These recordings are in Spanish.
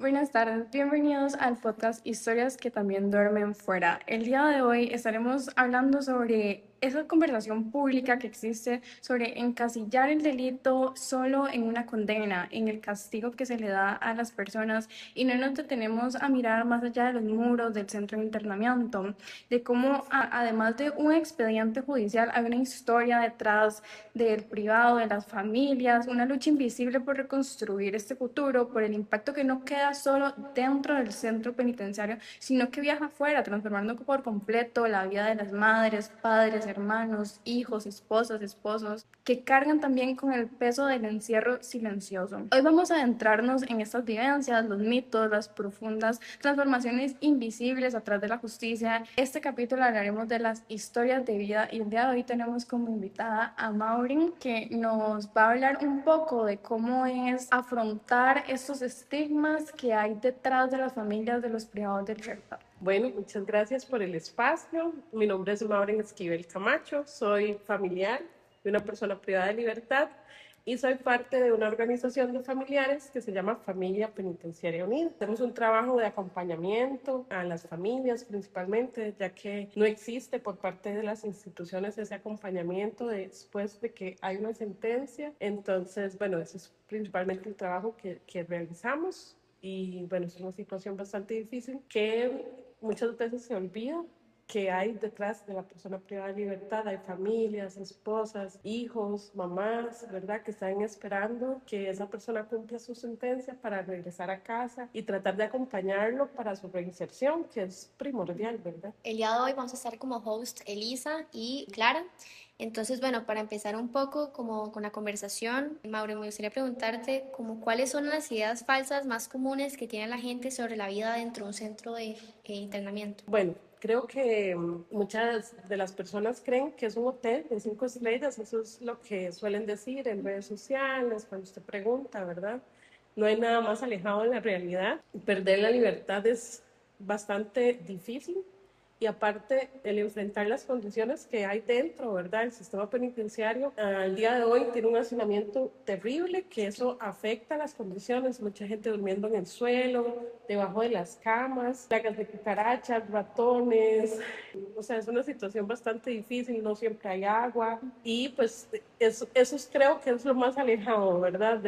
Buenas tardes, bienvenidos al podcast Historias que también duermen fuera. El día de hoy estaremos hablando sobre esa conversación pública que existe sobre encasillar el delito solo en una condena, en el castigo que se le da a las personas y no nos detenemos a mirar más allá de los muros del centro de internamiento, de cómo además de un expediente judicial hay una historia detrás del privado, de las familias, una lucha invisible por reconstruir este futuro, por el impacto que no queda solo dentro del centro penitenciario, sino que viaja afuera, transformando por completo la vida de las madres, padres, hermanos, hijos, esposas, esposos, que cargan también con el peso del encierro silencioso. Hoy vamos a adentrarnos en estas vivencias, los mitos, las profundas transformaciones invisibles atrás de la justicia. Este capítulo hablaremos de las historias de vida y el día de hoy tenemos como invitada a Maureen, que nos va a hablar un poco de cómo es afrontar estos estigmas que hay detrás de las familias de los privados de libertad. Bueno, muchas gracias por el espacio. Mi nombre es Maureen Esquivel Camacho, soy familiar de una persona privada de libertad y soy parte de una organización de familiares que se llama Familia Penitenciaria Unida. Hacemos un trabajo de acompañamiento a las familias principalmente, ya que no existe por parte de las instituciones ese acompañamiento después de que hay una sentencia. Entonces, bueno, ese es principalmente el trabajo que realizamos. Y bueno, es una situación bastante difícil que muchas veces se olvida que hay detrás de la persona privada de libertad. Hay familias, esposas, hijos, mamás, ¿verdad? Que están esperando que esa persona cumpla su sentencia para regresar a casa y tratar de acompañarlo para su reinserción, que es primordial, ¿verdad? El día de hoy vamos a estar como host Elisa y Clara. Entonces, bueno, para empezar un poco como con la conversación, Mauro, me gustaría preguntarte como cuáles son las ideas falsas más comunes que tiene la gente sobre la vida dentro de un centro de internamiento. Bueno, creo que muchas de las personas creen que es un hotel de 5 estrellas. Eso es lo que suelen decir en redes sociales, cuando usted pregunta, ¿verdad? No hay nada más alejado de la realidad. Perder la libertad es bastante difícil y aparte el enfrentar las condiciones que hay dentro, ¿verdad? El sistema penitenciario al día de hoy tiene un hacinamiento terrible, que eso afecta las condiciones, mucha gente durmiendo en el suelo, debajo de las camas, plagas de cucarachas, ratones, o sea, es una situación bastante difícil, no siempre hay agua y pues eso creo que es lo más alejado, ¿verdad?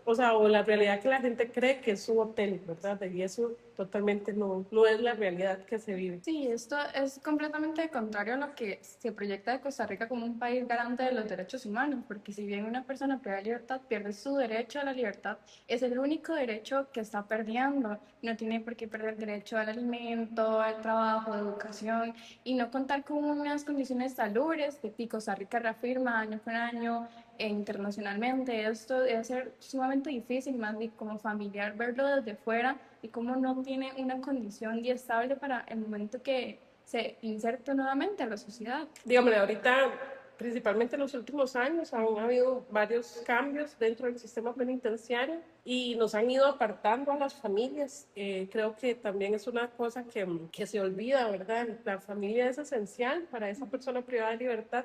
O sea, o la realidad que la gente cree que es un hotel, ¿verdad? Y eso totalmente no es la realidad que se vive. Sí, esto es completamente contrario a lo que se proyecta de Costa Rica como un país garante de los derechos humanos, porque si bien una persona pierde libertad, pierde su derecho a la libertad, es el único derecho que está perdiendo. No tiene por qué perder el derecho al alimento, al trabajo, a la educación y no contar con unas condiciones salubres que Costa Rica reafirma año con año internacionalmente. Esto debe ser sumamente difícil, más bien como familiar, verlo desde fuera y cómo no tiene una condición y estable para el momento que se inserte nuevamente a la sociedad. Dígame, ahorita, principalmente en los últimos años, han habido varios cambios dentro del sistema penitenciario y nos han ido apartando a las familias. Creo que también es una cosa que se olvida, ¿verdad? La familia es esencial para esa persona privada de libertad,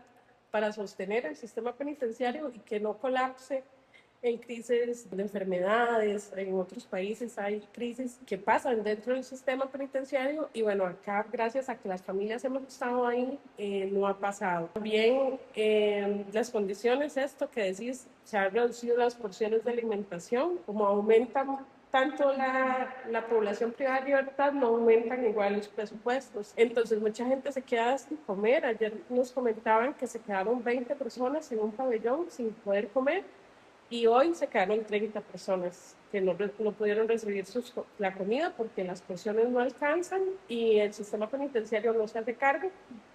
para sostener el sistema penitenciario y que no colapse en crisis de enfermedades. En otros países hay crisis que pasan dentro del sistema penitenciario y bueno, acá gracias a que las familias hemos estado ahí, no ha pasado. También las condiciones, esto que decís, se han reducido las porciones de alimentación, como aumentan tanto la población privada de libertad, no aumentan igual los presupuestos. Entonces mucha gente se queda sin comer. Ayer nos comentaban que se quedaron 20 personas en un pabellón sin poder comer y hoy se quedaron 30 personas que no pudieron recibir la comida porque las porciones no alcanzan y el sistema penitenciario no se hace cargo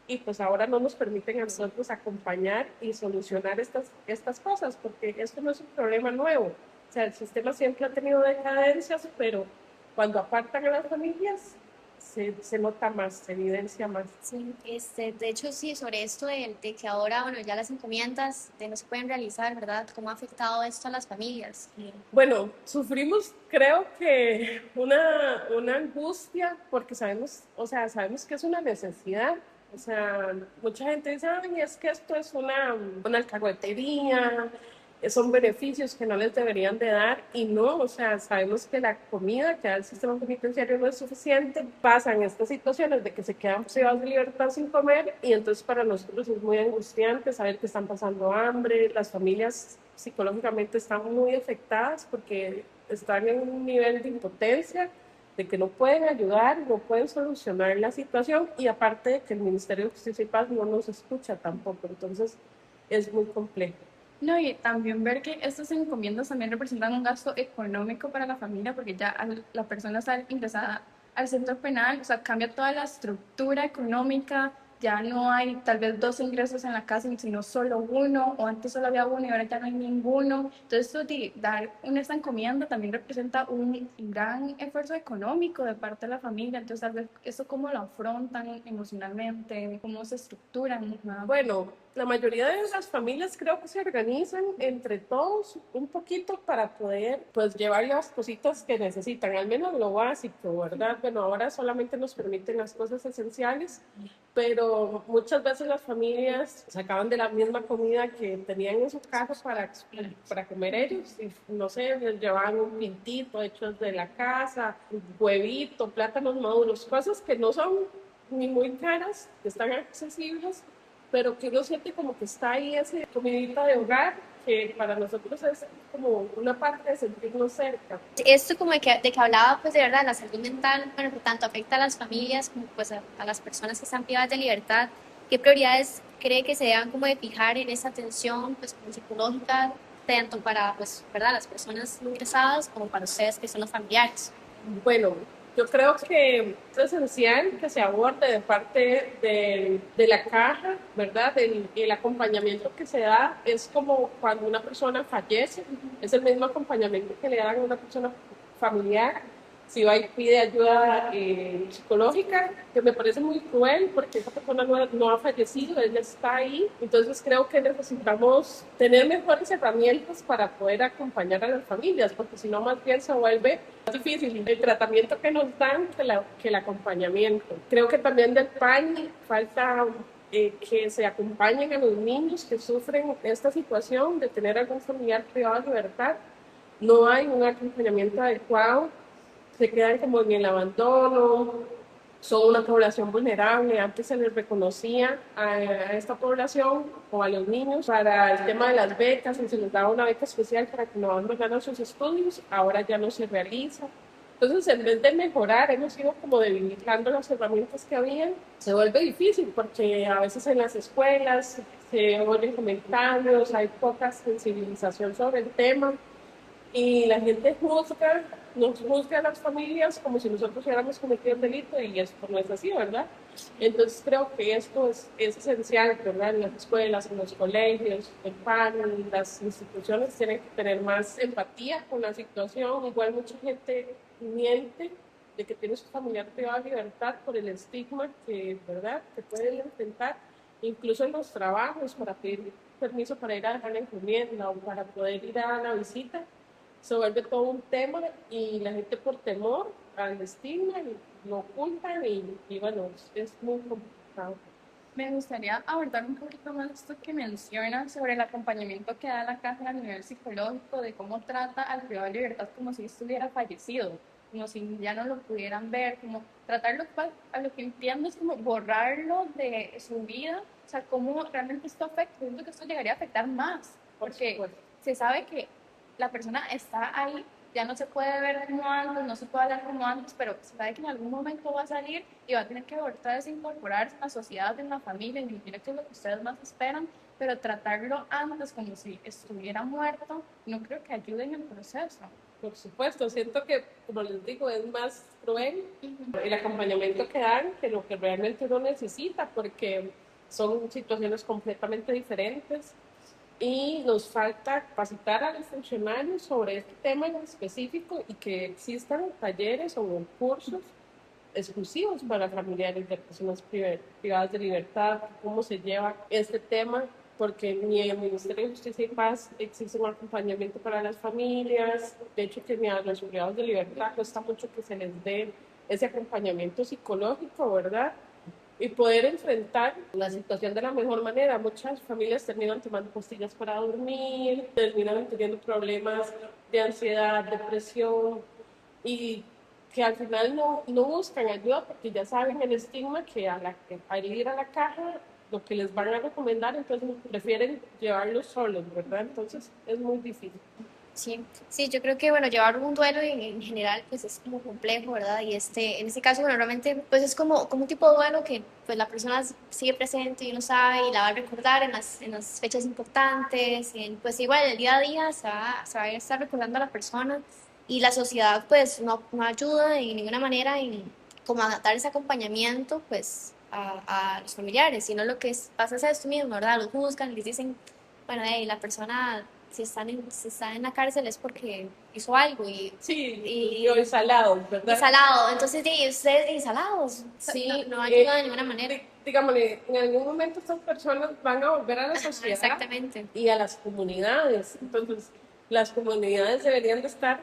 y pues ahora no nos permiten a nosotros acompañar y solucionar estas cosas porque esto no es un problema nuevo. O sea, el sistema siempre ha tenido decadencias, pero cuando apartan a las familias se nota más, se evidencia más. Sí, de hecho sí, sobre esto de que ahora, bueno, ya las encomiendas no se pueden realizar, ¿verdad? ¿Cómo ha afectado esto a las familias? Bueno, sufrimos, creo que una angustia porque sabemos, o sea, sabemos que es una necesidad. O sea, mucha gente dice, ay, es que esto es una alcahuetería, son beneficios que no les deberían de dar y no, o sea, sabemos que la comida que da el sistema penitenciario no es suficiente, pasan estas situaciones de que se quedan privados de libertad sin comer y entonces para nosotros es muy angustiante saber que están pasando hambre, las familias psicológicamente están muy afectadas porque están en un nivel de impotencia, de que no pueden ayudar, no pueden solucionar la situación y aparte de que el Ministerio de Justicia y Paz no nos escucha tampoco, entonces es muy complejo. No, y también ver que estas encomiendas también representan un gasto económico para la familia, porque ya la persona está ingresada al centro penal, o sea, cambia toda la estructura económica, ya no hay tal vez dos ingresos en la casa, sino solo uno, o antes solo había uno y ahora ya no hay ninguno. Entonces, esto de dar esta encomienda también representa un gran esfuerzo económico de parte de la familia. Entonces, tal vez eso cómo lo afrontan emocionalmente, cómo se estructuran, ¿no? Bueno, la mayoría de las familias creo que se organizan entre todos un poquito para poder pues llevar las cositas que necesitan, al menos lo básico, ¿verdad? Bueno, ahora solamente nos permiten las cosas esenciales, pero muchas veces las familias sacaban de la misma comida que tenían en su casa para comer ellos, y, no sé, les llevaban un pintito hecho de la casa, un huevito, plátanos maduros, cosas que no son ni muy caras, que están accesibles, pero que uno siente como que está ahí esa comidita de hogar, que para nosotros es como una parte de sentirnos cerca. Esto como de que hablaba, pues de verdad, la salud mental, bueno, que tanto afecta a las familias como pues a las personas que están privadas de libertad. ¿Qué prioridades cree que se deban como de fijar en esa atención pues como psicológica, tanto para pues, ¿verdad? Las personas ingresadas como para ustedes que son los familiares? Bueno, yo creo que es esencial que se aborde de parte de la caja, ¿verdad? El acompañamiento que se da es como cuando una persona fallece, es el mismo acompañamiento que le dan a una persona familiar. Si va y pide ayuda psicológica, que me parece muy cruel porque esa persona no ha fallecido, ella está ahí. Entonces creo que necesitamos tener mejores herramientas para poder acompañar a las familias, porque si no más bien se vuelve más difícil el tratamiento que nos dan que el acompañamiento. Creo que también del PAN falta que se acompañen a los niños que sufren esta situación de tener algún familiar privado de libertad. No hay un acompañamiento adecuado, se quedan como en el abandono, son una población vulnerable. Antes se les reconocía a esta población o a los niños para el tema de las becas, y se les daba una beca especial para que no abandonaran sus estudios, ahora ya no se realiza. Entonces, en vez de mejorar, hemos ido como debilitando las herramientas que habían. Se vuelve difícil porque a veces en las escuelas se oyen comentarios, hay poca sensibilización sobre el tema y la gente nos juzga a las familias como si nosotros hubiéramos cometido un delito y esto no es así, ¿verdad? Entonces creo que esto es esencial, ¿verdad? En las escuelas, en los colegios, el PAN, las instituciones tienen que tener más empatía con la situación. Igual mucha gente miente de que tiene su familiar privado de libertad por el estigma que, ¿verdad?, que pueden enfrentar, incluso en los trabajos, para pedir permiso para ir a dejar la encomienda o para poder ir a la visita. Se vuelve todo un tema y la gente por temor al estigma lo ocultan y bueno, es muy complicado. Me gustaría abordar un poquito más esto que mencionas sobre el acompañamiento que da la caja a nivel psicológico, de cómo trata al privado de libertad como si estuviera fallecido, como si ya no lo pudieran ver, como tratarlo, a lo que entiendo es como borrarlo de su vida, o sea, cómo realmente esto afecta. Siento que esto llegaría a afectar más, porque se sabe que la persona está ahí, ya no se puede ver como antes, no se puede hablar como antes, pero se sabe que en algún momento va a salir y va a tener que otra vez incorporarse en la sociedad, en la familia, y mira que es lo que ustedes más esperan, pero tratarlo antes como si estuviera muerto, no creo que ayude en el proceso. Por supuesto, siento que, como les digo, es más cruel el acompañamiento que dan que lo que realmente uno necesita, porque son situaciones completamente diferentes. Y nos falta capacitar a los funcionarios sobre este tema en específico y que existan talleres o cursos exclusivos para familiares de personas privadas de libertad, cómo se lleva este tema, porque ni en el Ministerio de Justicia y Paz existe un acompañamiento para las familias. De hecho, que ni a los privados de libertad cuesta mucho que se les dé ese acompañamiento psicológico, ¿verdad? y poder enfrentar la situación de la mejor manera. Muchas familias terminan tomando pastillas para dormir, terminan teniendo problemas de ansiedad, depresión y que al final no buscan ayuda porque ya saben el estigma que al ir a la caja lo que les van a recomendar, entonces prefieren llevarlos solos, ¿verdad? Entonces es muy difícil. Sí, sí, yo creo que, bueno, llevar un duelo en general, pues es como complejo, ¿verdad? Y en este caso, bueno, realmente, pues es como un tipo de duelo que, pues la persona sigue presente y uno sabe y la va a recordar en las fechas importantes, pues igual el día a día se va a estar recordando a la persona y la sociedad, pues, no ayuda de ninguna manera en como a dar ese acompañamiento, pues, a los familiares, sino lo que pasa es esto mismo, ¿verdad? Los juzgan, les dicen, bueno, la persona si está en la cárcel es porque hizo algo Sí, y y, hoy salado, y ¿verdad? salado. Entonces, ustedes insalados Sí, no ayuda de ninguna manera. digamos, en algún momento estas personas van a volver a la Ajá, sociedad exactamente. y a las comunidades. Entonces, las comunidades deberían de estar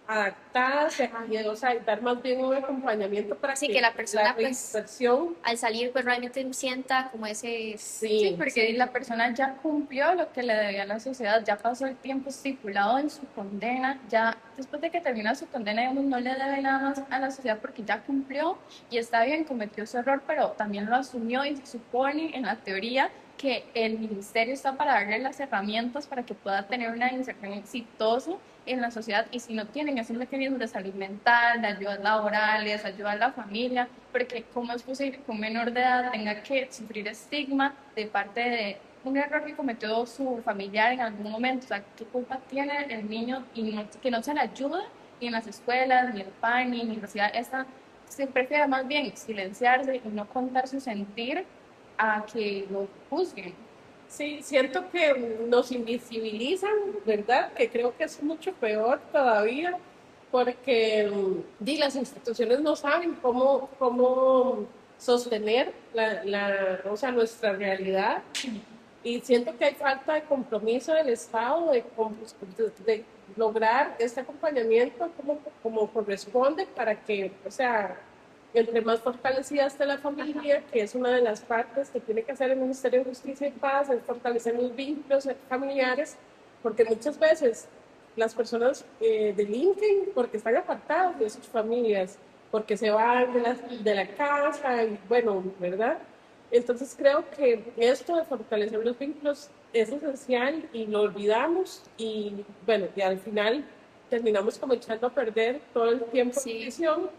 adaptadas y, o sea, y dar más bien un acompañamiento para Así que que la la persona, pues, reinserción, al salir, pues realmente sienta como ese... Sí, sí, porque la persona ya cumplió lo que le debía a la sociedad, ya pasó el tiempo estipulado en su condena, ya después de que termina su condena, digamos, no le debe nada más a la sociedad porque ya cumplió y está bien, cometió su error, pero también lo asumió y se supone en la teoría que el ministerio está para darle las herramientas para que pueda tener una inserción exitosa en la sociedad y si no tienen esos mecanismos de salud mental, de ayudas laborales, ayuda a la familia, porque cómo es posible que un menor de edad tenga que sufrir estigma de parte de un error que cometió su familiar en algún momento, o sea, qué culpa tiene el niño y que no se le ayuda ni en las escuelas, ni el PAN, ni en la universidad, se prefiere más bien silenciarse y no contar su sentir a que lo juzguen. sí, siento que nos invisibilizan, ¿verdad? Que creo que es mucho peor todavía porque las instituciones no saben cómo sostener o sea, nuestra realidad. Y siento que hay falta de compromiso del Estado de lograr este acompañamiento como corresponde para que, o sea, entre más fortalecida esté la familia, que es una de las partes que tiene que hacer el Ministerio de Justicia y Paz, es fortalecer los vínculos familiares, porque muchas veces las personas delinquen porque están apartados de sus familias, porque se van de la casa, y bueno, ¿verdad? Entonces creo que esto de fortalecer los vínculos es esencial y lo olvidamos y bueno, y al final terminamos como echando a perder todo el tiempo en Sí. prisión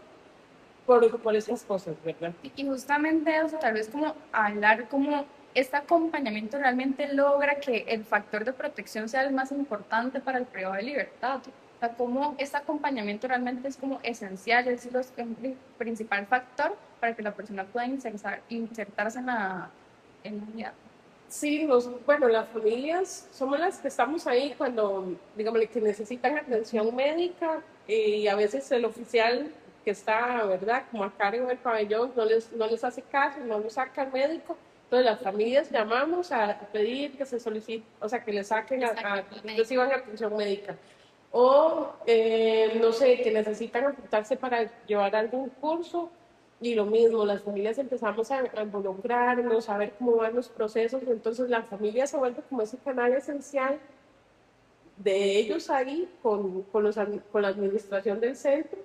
por esas cosas, ¿verdad? Y justamente eso, tal vez como hablar como este acompañamiento realmente logra que el factor de protección sea el más importante para el privado de libertad. O sea, cómo este acompañamiento realmente es como esencial, es el principal factor para que la persona pueda insertarse en la vida. Sí, bueno, las familias somos las que estamos ahí cuando, digamos, que necesitan atención médica y a veces el oficial que está, ¿verdad?, como a cargo del pabellón no les hace caso, no lo saca el médico. Entonces las familias llamamos a pedir que se solicite, o sea, que le saquen, reciban atención médica. O, no sé, que necesitan apuntarse para llevar algún curso y lo mismo, las familias empezamos a involucrarnos, a ver cómo van los procesos, entonces la familia se vuelve como ese canal esencial de ellos ahí con la administración del centro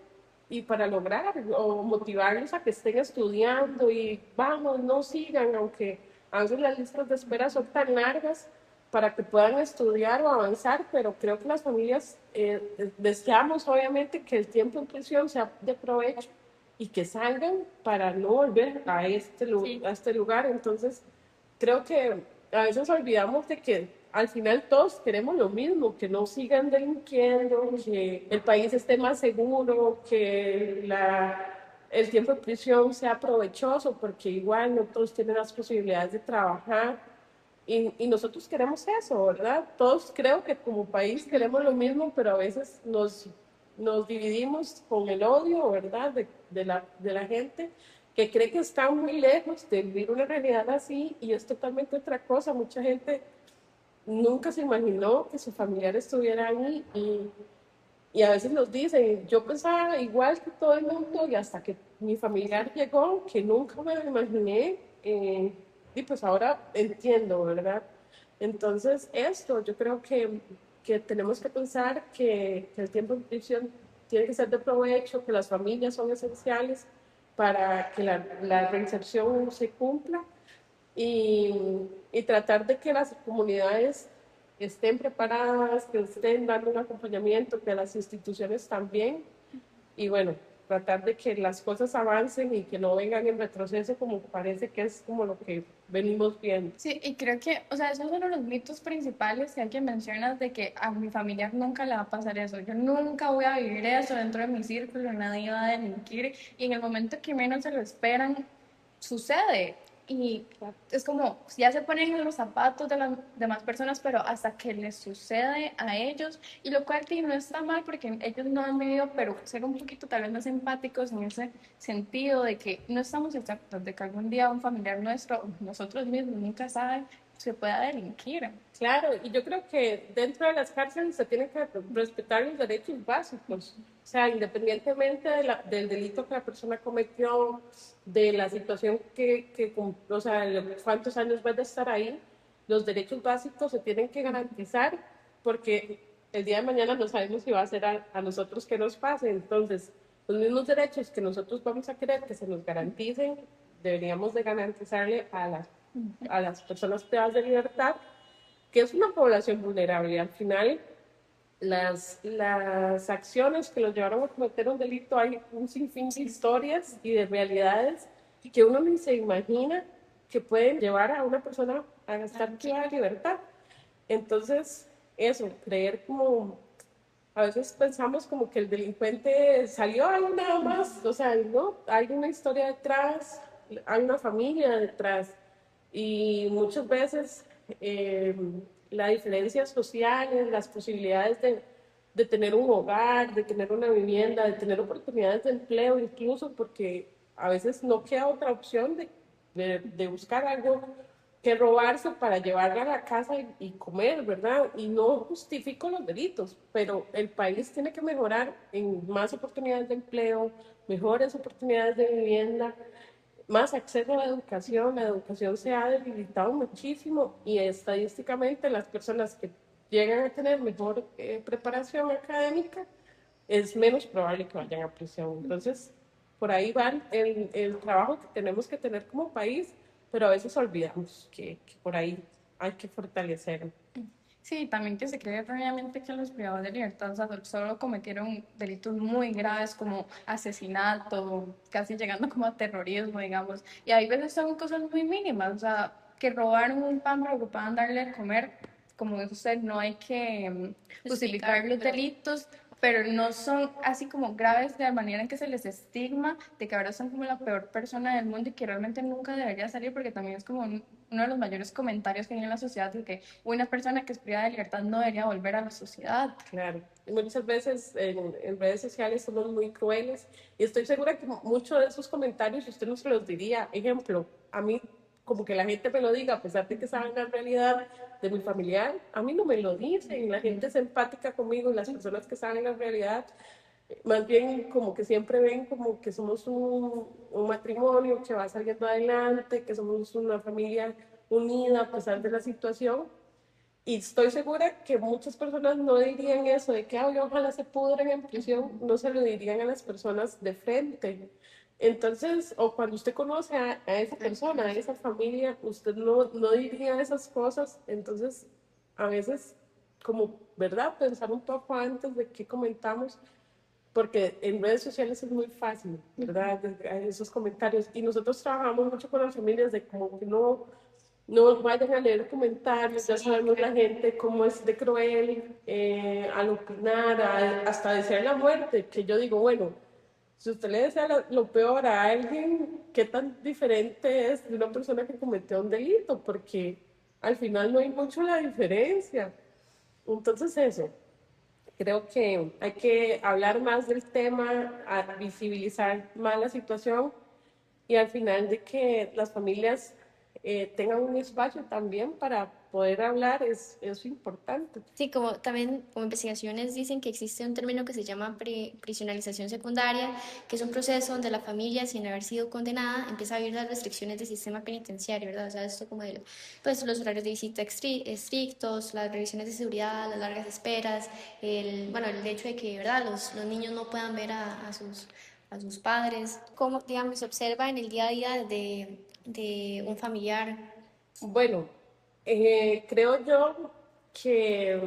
y para lograr o motivarlos a que estén estudiando y vamos, no sigan, aunque a veces las listas de espera son tan largas para que puedan estudiar o avanzar, pero creo que las familias deseamos obviamente que el tiempo en prisión sea de provecho y que salgan para no volver Sí. a este lugar. Entonces, creo que a veces olvidamos de que al final todos queremos lo mismo, que no sigan delinquiendo, que el país esté más seguro, que el tiempo de prisión sea provechoso, porque igual no todos tienen las posibilidades de trabajar. Y nosotros queremos eso, ¿verdad? Todos creo que como país queremos lo mismo, pero a veces nos dividimos con el odio, ¿verdad? De la gente que cree que está muy lejos de vivir una realidad así y es totalmente otra cosa. Mucha gente nunca se imaginó que su familiar estuviera ahí Y a veces nos dicen, yo pensaba igual que todo el mundo y hasta que mi familiar llegó, que nunca me lo imaginé, y pues ahora entiendo, ¿verdad? Entonces, esto, yo creo que tenemos que pensar que el tiempo en prisión tiene que ser de provecho, que las familias son esenciales para que la reinserción se cumpla y, y tratar de que las comunidades estén preparadas, que estén dando un acompañamiento, que las instituciones también, y bueno, tratar de que las cosas avancen y que no vengan en retroceso como parece que es como lo que venimos viendo. Sí, y creo que, o sea, esos son uno de los mitos principales que hay que mencionar de que a mi familiar nunca le va a pasar eso. Yo nunca voy a vivir eso dentro de mi círculo, nadie va a delinquir y en el momento que menos se lo esperan, sucede. Y es como, ya se ponen en los zapatos de las demás personas, pero hasta que les sucede a ellos, y lo cual no está mal porque ellos no han vivido, pero ser un poquito tal vez más empáticos en ese sentido de que no estamos exactos, de que algún día un familiar nuestro, nosotros mismos, nunca saben, se pueda delinquir. Claro, y yo creo que dentro de las cárceles se tienen que respetar los derechos básicos, o sea, independientemente del delito que la persona cometió, de la situación o sea, cuántos años va a estar ahí, los derechos básicos se tienen que garantizar porque el día de mañana no sabemos si va a ser a nosotros que nos pase, entonces los mismos derechos que nosotros vamos a querer que se nos garanticen, deberíamos de garantizarle a las personas privadas de libertad, que es una población vulnerable. Al final, las acciones que los llevaron a cometer un delito, hay un sinfín de historias y de realidades que uno ni se imagina que pueden llevar a una persona a estar privada de libertad. Entonces, eso, creer como, a veces pensamos como que el delincuente salió ahí nada más, o sea, no, hay una historia detrás, hay una familia detrás y muchas veces eh, la diferencia social, las posibilidades de tener un hogar, de tener una vivienda, de tener oportunidades de empleo incluso, porque a veces no queda otra opción de buscar algo que robarse para llevarla a la casa y comer, ¿verdad? Y no justifico los delitos, pero el país tiene que mejorar en más oportunidades de empleo, mejores oportunidades de vivienda, más acceso a la educación se ha debilitado muchísimo y estadísticamente las personas que llegan a tener mejor preparación académica es menos probable que vayan a prisión. Entonces, por ahí va el trabajo que tenemos que tener como país, pero a veces olvidamos que por ahí hay que fortalecer. Sí, también que se cree erróneamente que los privados de libertad, o sea, solo cometieron delitos muy graves como asesinato, casi llegando como a terrorismo, digamos. Y hay veces son cosas muy mínimas, o sea, que robaron un pan pero ocupaban darle a comer, como dice usted, no hay que justificar los delitos, pero no son así como graves de la manera en que se les estigma de que ahora son como la peor persona del mundo y que realmente nunca debería salir porque también es como uno de los mayores comentarios que hay en la sociedad de que una persona que es privada de libertad no debería volver a la sociedad. Claro, y muchas veces en redes sociales somos muy crueles y estoy segura que muchos de esos comentarios usted no se los diría. Ejemplo, a mí como que la gente me lo diga, a pesar de que saben la realidad de mi familiar, a mí no me lo dicen. La gente es empática conmigo y las personas que saben la realidad, más bien como que siempre ven como que somos un matrimonio que va saliendo adelante, que somos una familia unida a pesar de la situación. Y estoy segura que muchas personas no dirían eso, de que "Ay, ojalá se pudren en prisión", no se lo dirían a las personas de frente. Entonces, o cuando usted conoce a esa persona, a esa familia, usted no diría esas cosas. Entonces, a veces, como, ¿verdad? Pensar un poco antes de qué comentamos, porque en redes sociales es muy fácil, ¿verdad? Esos comentarios. Y nosotros trabajamos mucho con las familias de como que no vayan a leer comentarios, ya sabemos la gente cómo es de cruel al opinar, hasta desear la muerte, que yo digo, bueno, si usted le desea lo peor a alguien, ¿qué tan diferente es de una persona que cometió un delito? Porque al final no hay mucho la diferencia. Entonces eso, creo que hay que hablar más del tema, a visibilizar más la situación y al final de que las familias tengan un espacio también poder hablar es importante. Sí, como también como investigaciones dicen que existe un término que se llama prisionalización secundaria, que es un proceso donde la familia, sin haber sido condenada, empieza a vivir las restricciones del sistema penitenciario, ¿verdad? O sea, esto como de, pues, los horarios de visita estrictos, las revisiones de seguridad, las largas esperas, bueno, el hecho de que, ¿verdad?, los niños no puedan ver a sus padres. ¿Cómo, digamos, se observa en el día a día de un familiar? Bueno, creo yo que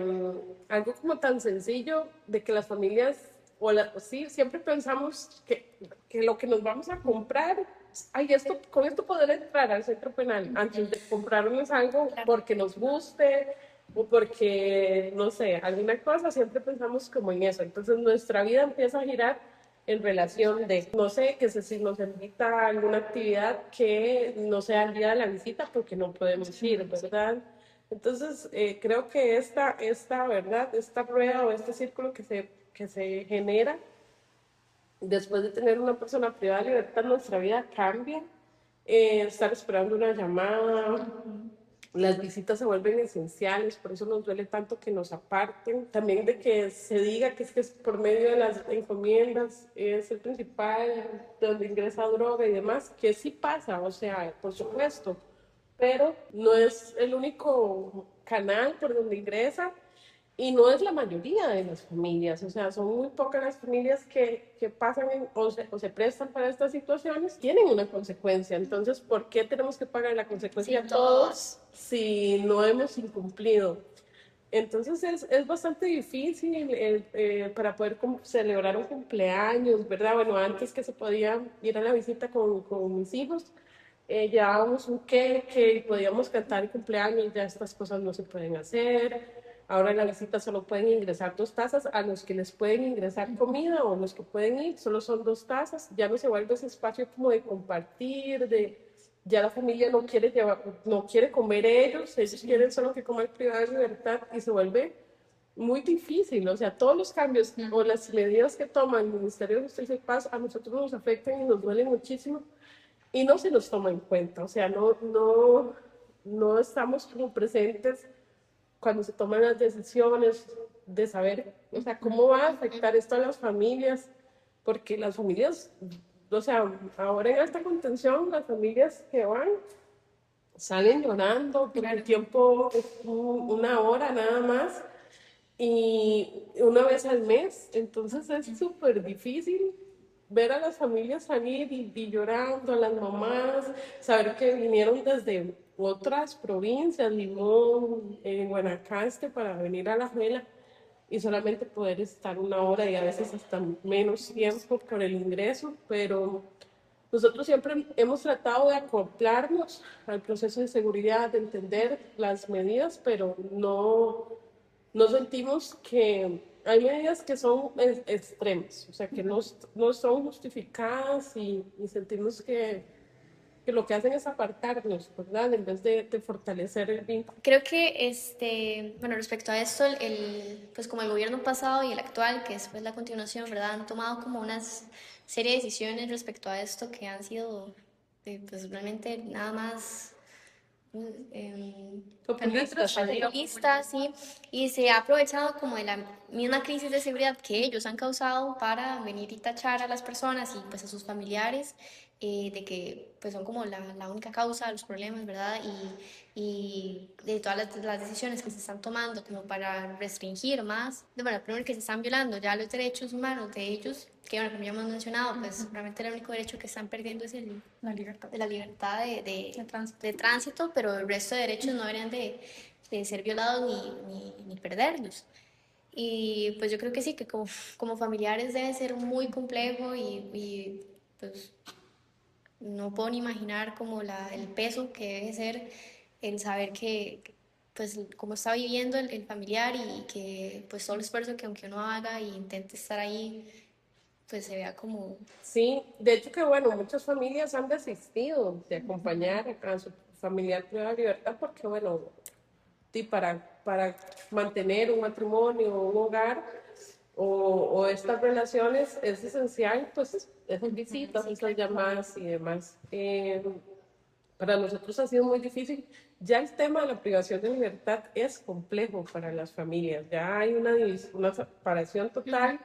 algo como tan sencillo de que las familias, sí, siempre pensamos que lo que nos vamos a comprar, ay, con esto poder entrar al centro penal, antes de comprarnos algo porque nos guste o porque, no sé, alguna cosa, siempre pensamos como en eso. Entonces nuestra vida empieza a girar en relación de, no sé, que si nos invita a alguna actividad que no sea el día de la visita porque no podemos ir, ¿verdad? Entonces, creo que ¿verdad? Esta rueda o este círculo que se genera después de tener una persona privada de libertad, nuestra vida cambia. Estar esperando una llamada, las visitas se vuelven esenciales, por eso nos duele tanto que nos aparten. También de que se diga que es por medio de las encomiendas, es el principal, de donde ingresa droga y demás, que sí pasa, o sea, por supuesto, pero no es el único canal por donde ingresa y no es la mayoría de las familias, o sea, son muy pocas las familias que pasan o se prestan para estas situaciones, tienen una consecuencia. Entonces, ¿por qué tenemos que pagar la consecuencia Sí, todos si no hemos incumplido? Entonces es bastante difícil para poder celebrar un cumpleaños, ¿verdad? Bueno, antes que se podía ir a la visita con mis hijos, llevábamos un queque y podíamos cantar el cumpleaños, ya estas cosas no se pueden hacer. Ahora en la visita solo pueden ingresar 2 tazas, a los que les pueden ingresar comida o los que pueden ir, solo son 2 tazas, ya no se vuelve ese espacio como de compartir, ya la familia no quiere no quiere comer ellos quieren solo que comer privada de libertad y se vuelve muy difícil, o sea, todos los cambios o las medidas que toma el Ministerio de Justicia y Paz a nosotros nos afectan y nos duelen muchísimo y no se nos toma en cuenta, o sea, no estamos como presentes cuando se toman las decisiones de saber, o sea, cómo va a afectar esto a las familias, porque las familias, o sea, ahora en esta contención, las familias que van salen llorando porque el tiempo es una hora nada más y una vez al mes, entonces es súper difícil ver a las familias salir y llorando, a las mamás, saber que vinieron desde otras provincias, Limón, Guanacaste, para venir a la Juela y solamente poder estar una hora y a veces hasta menos tiempo por el ingreso, pero nosotros siempre hemos tratado de acoplarnos al proceso de seguridad, de entender las medidas, pero no sentimos que hay medidas que son extremas, o sea, que no son justificadas y sentimos que lo que hacen es apartarnos, ¿verdad? En vez de fortalecer el vínculo. Creo que, bueno, respecto a esto, pues como el gobierno pasado y el actual, que es pues la continuación, ¿verdad? Han tomado como una serie de decisiones respecto a esto que han sido, pues realmente nada más populistas, sí, y se ha aprovechado como de la misma crisis de seguridad que ellos han causado para venir y tachar a las personas y pues a sus familiares de que pues son como la única causa de los problemas, ¿verdad? Y de todas las decisiones que se están tomando como para restringir más, bueno, primero que se están violando ya los derechos humanos de ellos, que bueno, como ya hemos mencionado, pues realmente el único derecho que están perdiendo es la libertad de tránsito, pero el resto de derechos no deberían de ser violados ni perderlos. Y pues yo creo que sí, que como familiares debe ser muy complejo y pues no puedo ni imaginar como el peso que debe ser el saber que pues cómo está viviendo el familiar y que pues todo el esfuerzo que aunque uno haga e intente estar ahí, pues se vea como... Sí, de hecho que bueno, muchas familias han desistido de acompañar a su familiar privado de libertad porque bueno, y para mantener un matrimonio, un hogar o estas relaciones es esencial, pues esas visitas, esas llamadas y demás. para nosotros ha sido muy difícil. Ya el tema de la privación de libertad es complejo para las familias. Ya hay una separación total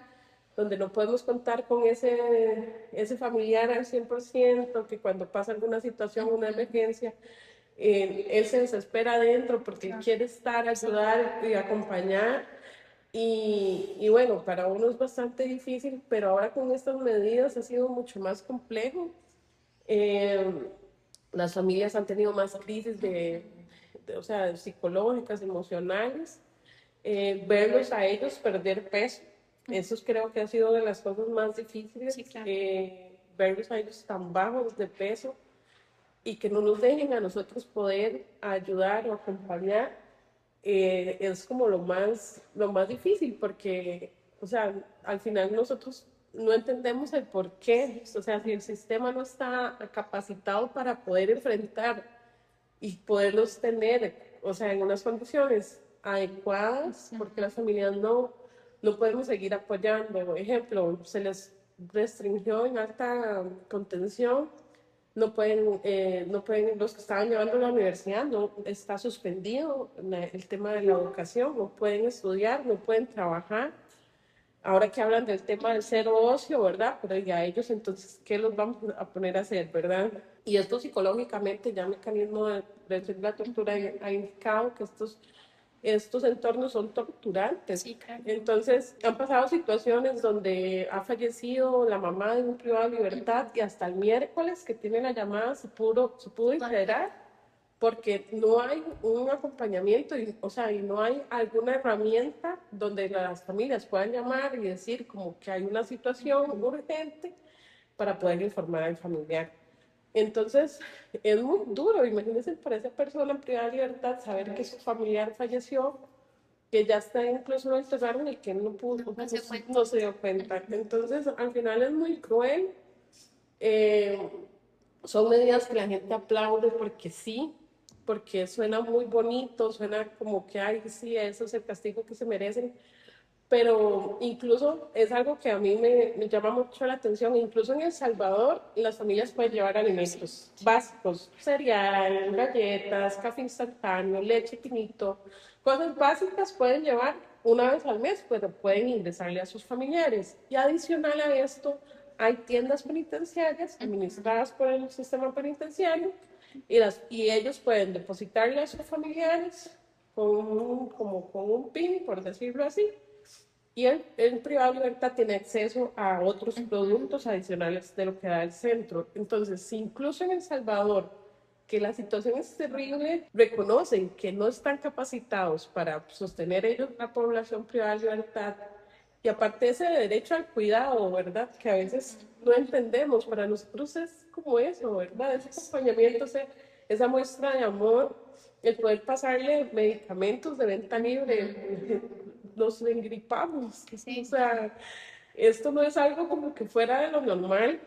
donde no podemos contar con ese familiar al 100%, que cuando pasa alguna situación, una emergencia, él se desespera adentro porque él quiere estar, ayudar y acompañar. Y bueno, para uno es bastante difícil, pero ahora con estas medidas ha sido mucho más complejo. Eh, las familias han tenido más crisis o sea, psicológicas, emocionales. Verlos a ellos perder peso, eso creo que ha sido de las cosas más difíciles. Sí, claro. Verlos a ellos tan bajos de peso y que no nos dejen a nosotros poder ayudar o acompañar, es como lo más difícil, porque, o sea, al final nosotros no entendemos el por qué, o sea, si el sistema no está capacitado para poder enfrentar y poderlos tener, o sea, en unas condiciones adecuadas, porque las familias no podemos seguir apoyando. Por ejemplo, se les restringió en alta contención, no pueden, los que estaban llevando a la universidad, no está suspendido el tema de la educación, no pueden estudiar, no pueden trabajar. Ahora que hablan del tema del cero ocio, ¿verdad? Pero ya ellos entonces, ¿qué los vamos a poner a hacer, verdad? Y esto psicológicamente, ya el mecanismo de la tortura ha indicado que estos entornos son torturantes. Sí, claro. Entonces, han pasado situaciones donde ha fallecido la mamá de un privado de libertad y hasta el miércoles que tiene la llamada se pudo integrar porque no hay un acompañamiento, o sea, y no hay alguna herramienta donde las familias puedan llamar y decir como que hay una situación urgente para poder informar al familiar. Entonces, es muy duro, imagínense para esa persona privada de libertad saber que su familiar falleció, que ya está incluso lo enterraron y que no pudo, no se dio cuenta. Entonces, al final es muy cruel. Eh, Son medidas que la gente aplaude porque sí, porque suena muy bonito, suena como que, ay, sí, eso es el castigo que se merecen, pero incluso es algo que a mí me llama mucho la atención. Incluso en El Salvador, las familias pueden llevar alimentos básicos, cereal, galletas, café instantáneo, leche, pinito, cosas básicas pueden llevar una vez al mes, pero pueden ingresarle a sus familiares. Y adicional a esto, hay tiendas penitenciarias administradas por el sistema penitenciario y ellos pueden depositarle a sus familiares como con un PIN, por decirlo así, y el privado de libertad tiene acceso a otros productos adicionales de lo que da el centro. Entonces, si incluso en El Salvador, que la situación es terrible, reconocen que no están capacitados para sostener ellos la población privada de libertad, y aparte ese derecho al cuidado, ¿verdad? Que a veces no entendemos, para nosotros es como eso, ¿verdad? Ese acompañamiento, esa muestra de amor, el poder pasarle medicamentos de venta libre, nos engripamos. Sí. O sea, esto no es algo como que fuera de lo normal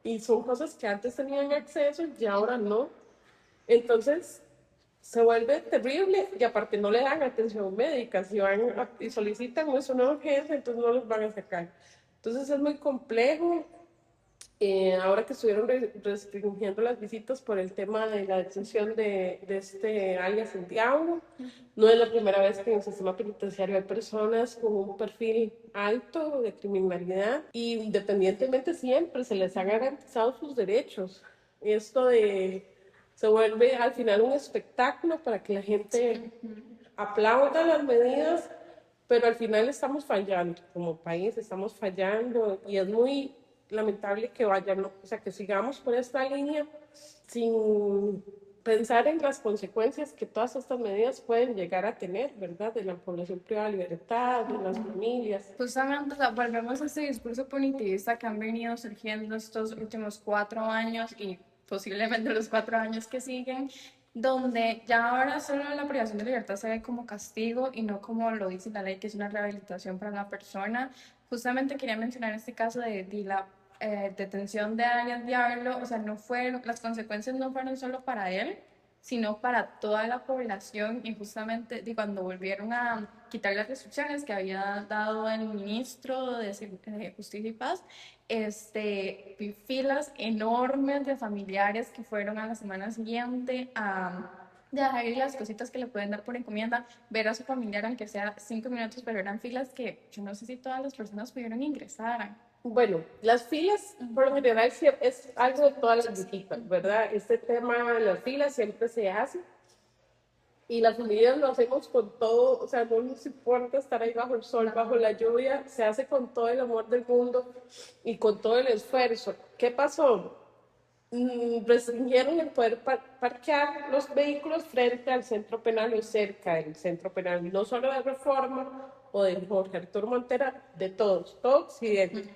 y son cosas que antes tenían acceso y ahora no. Entonces, se vuelve terrible y aparte no le dan atención médica. Si van y solicitan una urgencia, entonces no los van a sacar. Entonces es muy complejo. Ahora que estuvieron restringiendo las visitas por el tema de la detención de este alias Santiago, no es la primera vez que en el sistema penitenciario hay personas con un perfil alto de criminalidad y independientemente siempre se les ha garantizado sus derechos. Esto se vuelve al final un espectáculo para que la gente aplauda las medidas, pero al final estamos fallando como país, estamos fallando y es muy lamentable que vayan, o sea, que sigamos por esta línea sin pensar en las consecuencias que todas estas medidas pueden llegar a tener, ¿verdad? De la población privada de libertad, de las familias. Justamente, o sea, volvemos a este discurso punitivista que han venido surgiendo estos últimos 4 años y posiblemente los 4 años que siguen, donde ya ahora solo la privación de libertad se ve como castigo y no como lo dice la ley, que es una rehabilitación para la persona. Justamente quería mencionar este caso de la detención de Arias Diablo, o sea, las consecuencias no fueron solo para él, sino para toda la población y justamente cuando volvieron quitar las restricciones que había dado el ministro de Justicia y Paz, vi filas enormes de familiares que fueron a la semana siguiente a dejar ir las cositas que le pueden dar por encomienda, ver a su familiar, aunque sea 5 minutos, pero eran filas que yo no sé si todas las personas pudieron ingresar. Bueno, las filas, por lo general, es algo de todas las visitas, ¿verdad? Este tema de las filas siempre se hace y las familias lo hacemos con todo, o sea, no nos importa estar ahí bajo el sol, bajo la lluvia, se hace con todo el amor del mundo y con todo el esfuerzo. ¿Qué pasó? Restringieron el poder parquear los vehículos frente al centro penal o cerca del centro penal, no solo de Reforma o de Jorge Arturo Montera, de todos, todo Occidente.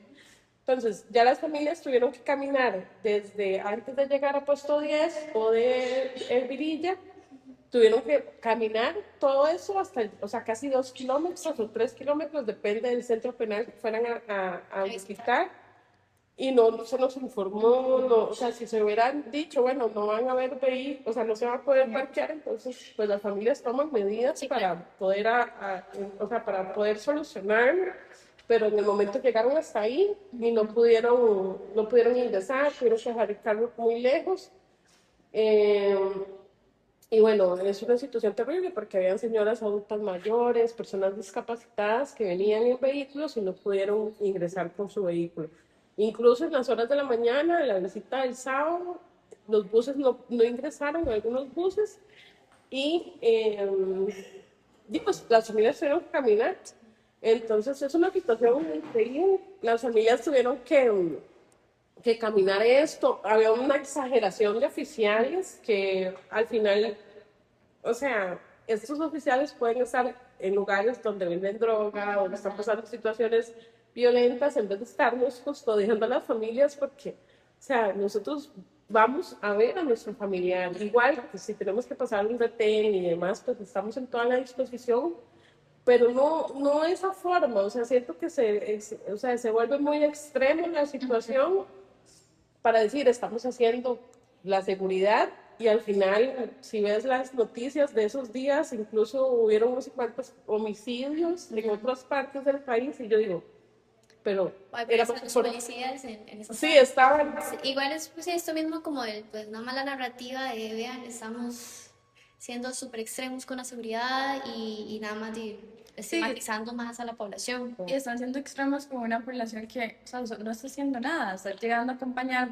Entonces, ya las familias tuvieron que caminar desde antes de llegar a Puesto 10 o de El Virilla, tuvieron que caminar todo eso hasta, o sea, casi 2 kilómetros o 3 kilómetros, depende del centro penal que fueran a visitar. Y no se nos informó, no, o sea, si se hubieran dicho, bueno, no van a haber vehículos, o sea, no se va a poder parquear, entonces, pues las familias toman medidas para poder, o sea, para poder solucionarlo, pero en el momento llegaron hasta ahí y no pudieron ingresar, tuvieron que dejar el carro muy lejos. Y bueno, es una situación terrible porque habían señoras adultas mayores, personas discapacitadas que venían en vehículos y no pudieron ingresar con su vehículo. Incluso en las horas de la mañana, en la visita del sábado, los buses no ingresaron, algunos buses, y pues las familias tuvieron que caminar. Entonces es una situación increíble. Las familias tuvieron que caminar esto. Había una exageración de oficiales que al final, o sea, estos oficiales pueden estar en lugares donde venden droga o están pasando situaciones violentas en vez de estarnos custodiando a las familias porque, o sea, nosotros vamos a ver a nuestro familiar. Igual, pues, si tenemos que pasar un retén y demás, pues estamos en toda la disposición, pero no de esa forma. O sea, siento que o sea, se vuelve muy extremo la situación para decir, estamos haciendo la seguridad y al final, si ves las noticias de esos días, incluso hubieron unos cuantos homicidios en otras partes del país y yo digo, pero era los policías en esa sí, estaban. Sí, igual es pues, esto mismo como pues, una mala narrativa de, vean, estamos siendo súper extremos con la seguridad y nada más estigmatizando más a la población. Y están siendo extremos con una población que, o sea, no está haciendo nada, está llegando a acompañar,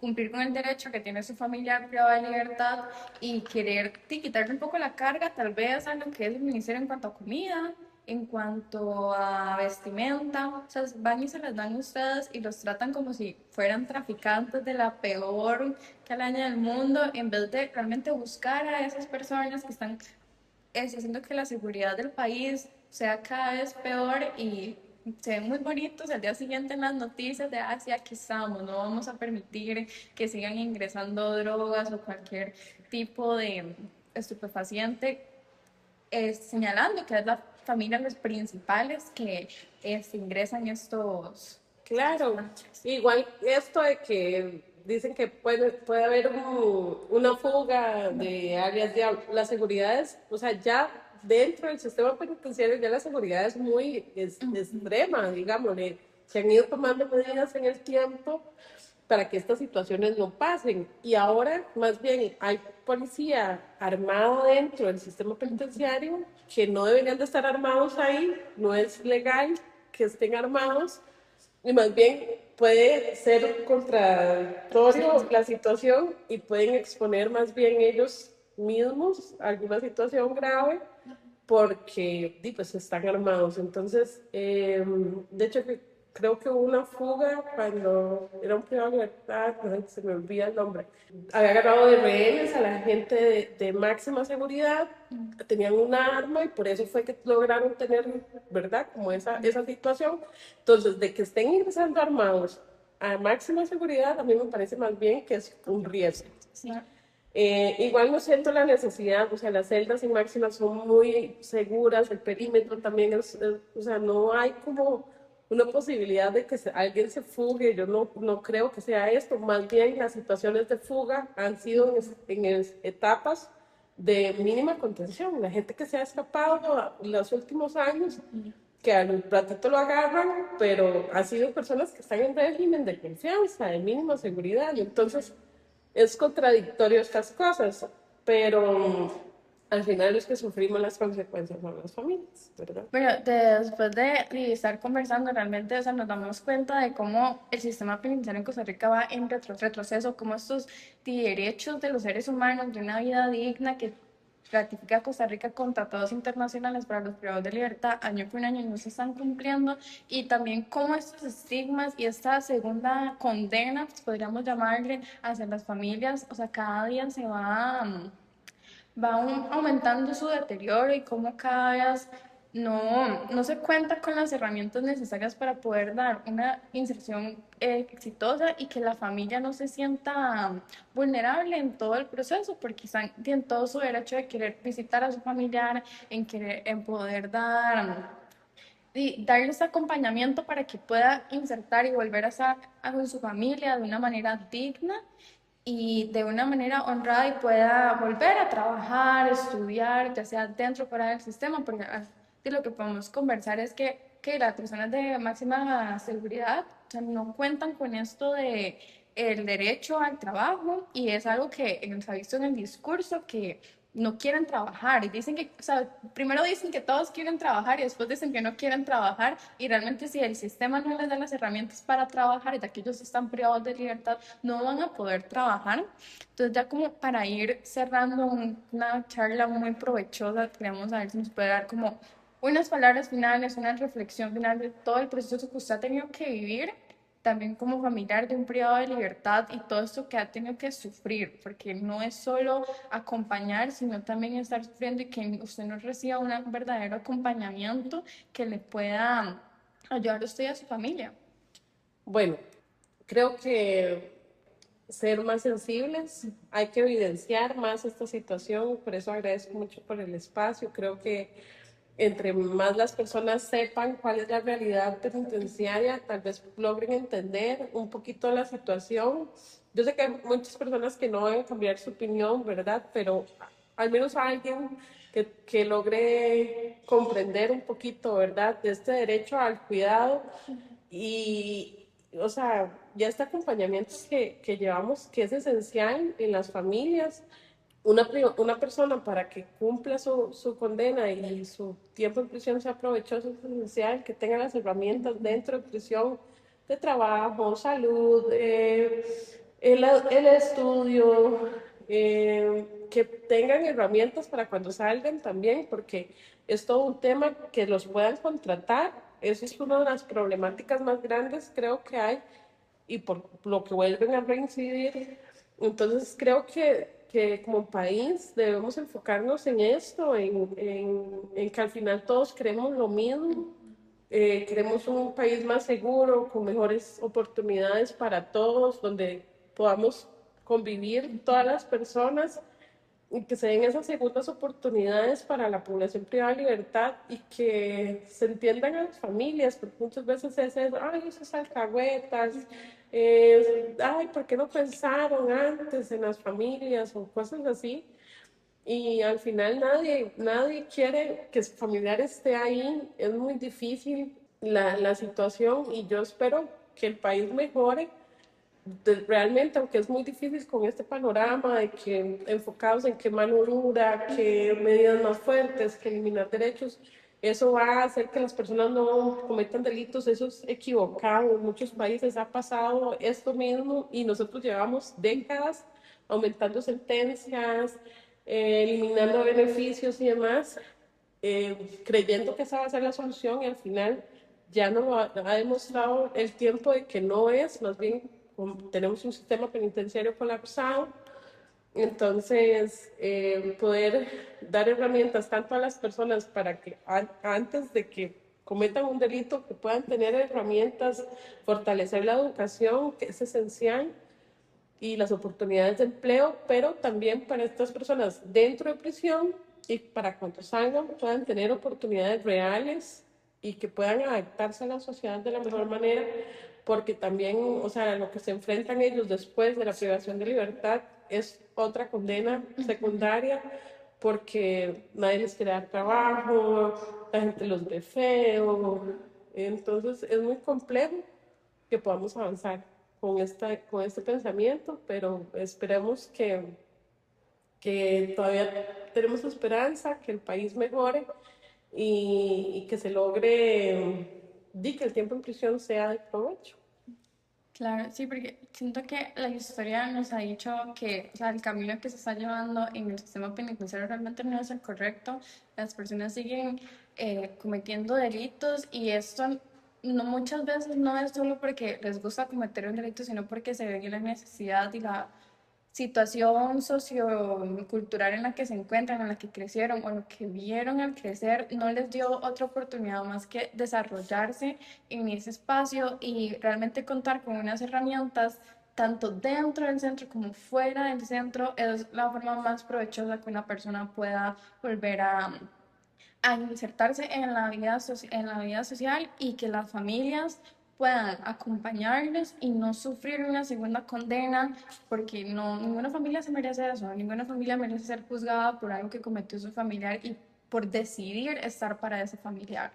cumplir con el derecho que tiene su familia privada de libertad y querer quitarle un poco la carga, tal vez, a lo que es el ministerio en cuanto a comida, en cuanto a vestimenta. O sea, van y se las dan ustedes y los tratan como si fueran traficantes de la peor calaña del mundo, en vez de realmente buscar a esas personas que están haciendo que la seguridad del país sea cada vez peor y se ven muy bonitos al día siguiente en las noticias de, sí, aquí estamos, no vamos a permitir que sigan ingresando drogas o cualquier tipo de estupefaciente, señalando que es la familia los principales que ingresan estos. Claro, igual esto de que dicen que puede haber una fuga de áreas de la seguridad o sea, ya dentro del sistema penitenciario ya la seguridad es muy extrema, digamos, se han ido tomando medidas en el tiempo para que estas situaciones no pasen. Y ahora, más bien, hay policía armado dentro del sistema penitenciario que no deberían de estar armados ahí, no es legal que estén armados, y más bien puede ser contradictorio la situación y pueden exponer más bien ellos mismos a alguna situación grave porque pues están armados. Entonces, de hecho, creo que hubo una fuga cuando era un privado de libertad, se me olvida el nombre. Había agarrado de rehenes a la gente de máxima seguridad, tenían una arma y por eso fue que lograron tener, ¿verdad? Como esa situación. Entonces, de que estén ingresando armados a máxima seguridad, a mí me parece más bien que es un riesgo. Sí. Igual no siento la necesidad, o sea, las celdas en máxima son muy seguras, el perímetro también o sea, no hay como una posibilidad de que alguien se fugue. Yo no creo que sea esto, más bien las situaciones de fuga han sido en etapas de mínima contención. La gente que se ha escapado en los últimos años, que al ratito lo agarran, pero ha sido personas que están en régimen de confianza, de mínima seguridad. Entonces, es contradictorio estas cosas, pero al final los que sufrimos las consecuencias son las familias, ¿verdad? Bueno, después de estar conversando, realmente, o sea, nos damos cuenta de cómo el sistema penitenciario en Costa Rica va en retroceso, cómo estos derechos de los seres humanos de una vida digna que ratifica Costa Rica con tratados internacionales para los privados de libertad año con año no se están cumpliendo, y también cómo estos estigmas y esta segunda condena, pues, podríamos llamarle, hacia las familias, o sea, cada día se va aumentando su deterioro, y cómo cada vez no se cuenta con las herramientas necesarias para poder dar una inserción exitosa, y que la familia no se sienta vulnerable en todo el proceso, porque están en todo su derecho de querer visitar a su familiar, en poder y darles acompañamiento para que pueda insertar y volver a estar con su familia de una manera digna y de una manera honrada, y pueda volver a trabajar, estudiar, ya sea dentro o fuera del sistema, porque de lo que podemos conversar es que las personas de máxima seguridad, o sea, no cuentan con esto de el derecho al trabajo, y es algo que se ha visto en el discurso, que no quieren trabajar y dicen que, o sea, primero dicen que todos quieren trabajar y después dicen que no quieren trabajar, y realmente si el sistema no les da las herramientas para trabajar, ya que ellos están privados de libertad, no van a poder trabajar. Entonces, ya como para ir cerrando una charla muy provechosa, queremos saber si nos puede dar como unas palabras finales, una reflexión final de todo el proceso que usted ha tenido que vivir, también como familiar de un privado de libertad, y todo esto que ha tenido que sufrir, porque no es solo acompañar, sino también estar sufriendo, y que usted no reciba un verdadero acompañamiento que le pueda ayudar a usted y a su familia. Bueno, creo que ser más sensibles, hay que evidenciar más esta situación, por eso agradezco mucho por el espacio. Creo que entre más las personas sepan cuál es la realidad penitenciaria, tal vez logren entender un poquito la situación. Yo sé que hay muchas personas que no deben cambiar su opinión, ¿verdad? Pero al menos alguien que logre comprender un poquito, ¿verdad? De este derecho al cuidado y, o sea, ya este acompañamiento que llevamos, que es esencial en las familias. Una persona para que cumpla su condena y su tiempo en prisión sea provechoso, es esencial que tenga las herramientas dentro de prisión de trabajo, salud, el estudio, que tengan herramientas para cuando salgan también, porque es todo un tema que los puedan contratar. Eso es una de las problemáticas más grandes, creo que hay, y por lo que vuelven a reincidir. Entonces creo que como país debemos enfocarnos en esto, en que al final todos queremos lo mismo. Queremos un país más seguro, con mejores oportunidades para todos, donde podamos convivir todas las personas, y que se den esas segundas oportunidades para la población privada de libertad, y que se entiendan a las familias, porque muchas veces es, ay, esos alcahuetas, ay, ¿por qué no pensaron antes en las familias o cosas así? Y al final nadie quiere que su familiar esté ahí. Es muy difícil la situación, y yo espero que el país mejore realmente, aunque es muy difícil con este panorama de que enfocados en qué mano dura, qué medidas más fuertes, que eliminar derechos, eso va a hacer que las personas no cometan delitos. Eso es equivocado. En muchos países ha pasado esto mismo, y nosotros llevamos décadas aumentando sentencias, eliminando beneficios y demás, creyendo que esa va a ser la solución, y al final ya no lo ha demostrado el tiempo de que no es. Más bien tenemos un sistema penitenciario colapsado. Entonces, poder dar herramientas tanto a las personas para que antes de que cometan un delito, que puedan tener herramientas, fortalecer la educación, que es esencial, y las oportunidades de empleo, pero también para estas personas dentro de prisión, y para cuando salgan puedan tener oportunidades reales y que puedan adaptarse a la sociedad de la mejor manera, porque también, o sea, lo que se enfrentan ellos después de la privación de libertad es otra condena secundaria, porque nadie les quiere dar trabajo, la gente los ve feo. Entonces es muy complejo que podamos avanzar con este pensamiento, pero esperemos que todavía tenemos esperanza, que el país mejore y que se logre, que el tiempo en prisión sea de provecho. Claro, sí, porque siento que la historia nos ha dicho que, o sea, el camino que se está llevando en el sistema penitenciario realmente no es el correcto. Las personas siguen cometiendo delitos y esto no, muchas veces no es solo porque les gusta cometer un delito, sino porque se ve la necesidad y la situación sociocultural en la que se encuentran, en la que crecieron o lo que vieron al crecer, no les dio otra oportunidad más que desarrollarse en ese espacio y realmente contar con unas herramientas tanto dentro del centro como fuera del centro es la forma más provechosa que una persona pueda volver a insertarse en la vida, en la vida social y que las familias puedan acompañarles y no sufrir una segunda condena, porque no, ninguna familia se merece eso, ninguna familia merece ser juzgada por algo que cometió su familiar y por decidir estar para ese familiar.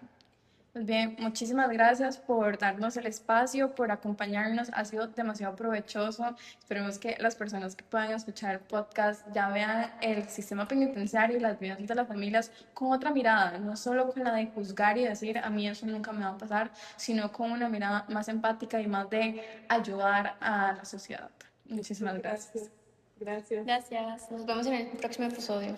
Pues bien, muchísimas gracias por darnos el espacio, por acompañarnos. Ha sido demasiado provechoso. Esperemos que las personas que puedan escuchar el podcast ya vean el sistema penitenciario y las vidas de las familias con otra mirada, no solo con la de juzgar y decir a mí eso nunca me va a pasar, sino con una mirada más empática y más de ayudar a la sociedad. Muchísimas gracias. Gracias. Gracias. Nos vemos en el próximo episodio.